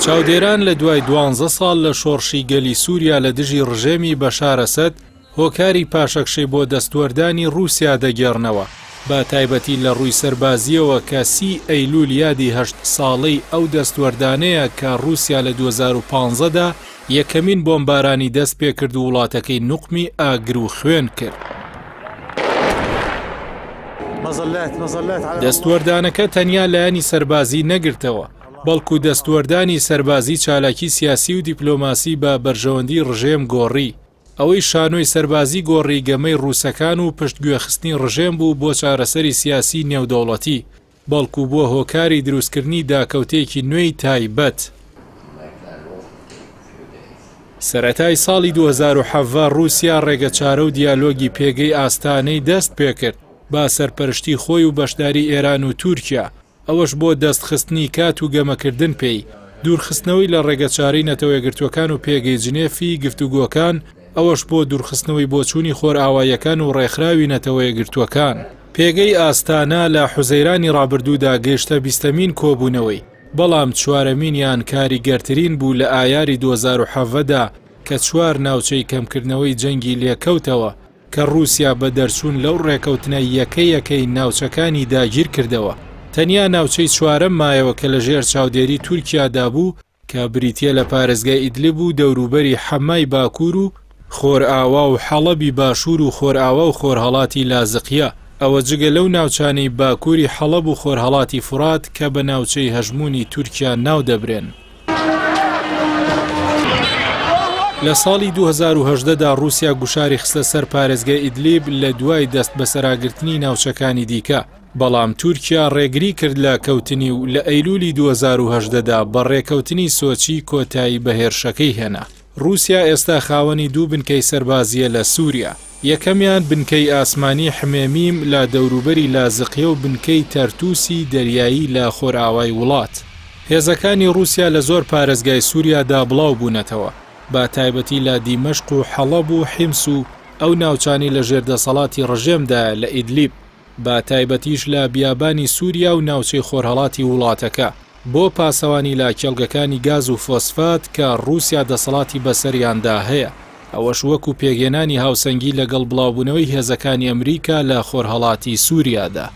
چاودێران لە دوای 12 ساڵ لە شۆڕشی گەلی سووریا لە دژی ڕژێمی بەشار ئەسەد هۆکاری پاشەکشەی بۆ دەستوەردانی رووسیا دەگێڕنەوە بە تایبەتی لە ڕووی سەربازیەوە کە 30 ئەیلول یادی 8 ساڵەی ئەو دەستوەردانەیە کە رووسیا لە 2015دا یەکەمین بۆمبارانی دەست پێ کرد و وڵاتەکەی نوقمی ئاگر و خوێن کرد. دەستوەردانەکە تەنیا لایەنی سەربازی نەگرتەوە، بەڵکو دەستوەردانی سەربازی چالاکی سیاسی و دیپلۆماسی بە بەرژەوەندی ڕژێم گۆڕی. ئەوەی شانۆی سەربازی گۆڕی گەمەی ڕووسەکان و پشتگوێخستنی ڕژێم بوو بۆ چارەسەری سیاسی نێودەوڵەتی، بەڵکو بۆ هۆکاری دروستکردنی داکەوتێکی نوێی تایبەت. سەرەتای ساڵی 2017 رووسیا ڕێگەچارە و دیالۆگی پێگەی ئاستانەی دەست پێکرد با سەرپەرشتی خۆی و بەشداری ئێران و تورکیا، ئەوەش بۆ دەستخستنی کات و گەمەکردن پێی، دوورخستنەوەی لە ڕێگەچاری نەتەوەیەگرتوەکان و پێگەی جنێفی گفتوگۆکان، ئەوەش بۆ دوورخستنەوەی بۆچوونی خۆرئاواییەکان و ڕێکخراوی نەتەوەیەگرتوەکان. پێگەی ئاستانە لە حوزەیرانی ڕابردوودا گەیشتە 20مین کۆبوونەوەی، بەڵام چوارەمینیان کاریگەرترین بوو لە ئایاری 2017دا کە 4 ناوچەی کەمکردنەوەی جەنگی لێکەوتەوە کە رووسیا بە دەرچوون لەو ڕێکەوتنە یەکەی ناوچەکانی داگیر کردەوە. تەنیا ناوچەی 4ەم مایەوە کە لە ژێر چاودێری تورکیادا بوو کە بریتیە لە پارێزگای ئیدلیب و دەوروبەری حەمای باکوور و خۆرئاوا و حەڵەبی باشوور و خۆرئاوا و خۆرهەڵاتی لازقیە، ئەوە جگە لەو ناوچانەی باکووری حەڵەب و خۆرهەڵاتی فورات کە بە ناوچەی هەژمونی تورکیا ناو دەبرێن. لە ساڵی 2018دا رووسیا گوشاری خستە سەر پارێزگای ئیدلیب لە دوای دەست بەسەراگرتنی ناوچەکانی دیکە، بەڵام تورکیا ڕێگری کرد لە کەوتنی و لە ئەیلولی 2018دا بە ڕێکەوتنی سۆچی کۆتایی بە هێرشەکەی هێنا. رووسیا ئێستا خاوەنی 2 بنکەی سەربازیە لە سووریا، یەکەمیان بنکەی ئاسمانی حمێمیم لە دەوروبەری لازقیە و بنکەی تەرتوسی دەریایی لە خۆرئاوای وڵات. هێزەکانی رووسیا لە زۆر پارێزگای سووریادا بڵاو بوونەتەوە، با تایبەتی لە دیمەشق و حەڵەب و حیمس و ئەو ناوچانی لە ژێردەسەڵاتی ڕژێمدا لە ئیدلیب، با تایبەتیش لە بیابانی سووریا و ناوچەی خۆرهەڵاتی وڵاتەکە بۆ پاسەوانی لا کێڵگەکانی گاز و فۆسفات کە رووسیا دەسەڵاتی بەسەریاندا هەیە. ئەوەش وەکو پێگەێنانی هاوسەنگی لەگەڵ بڵاوبوونەوەی هێزەکانی ئەمریکا لە خۆرهەڵاتی سووریادا.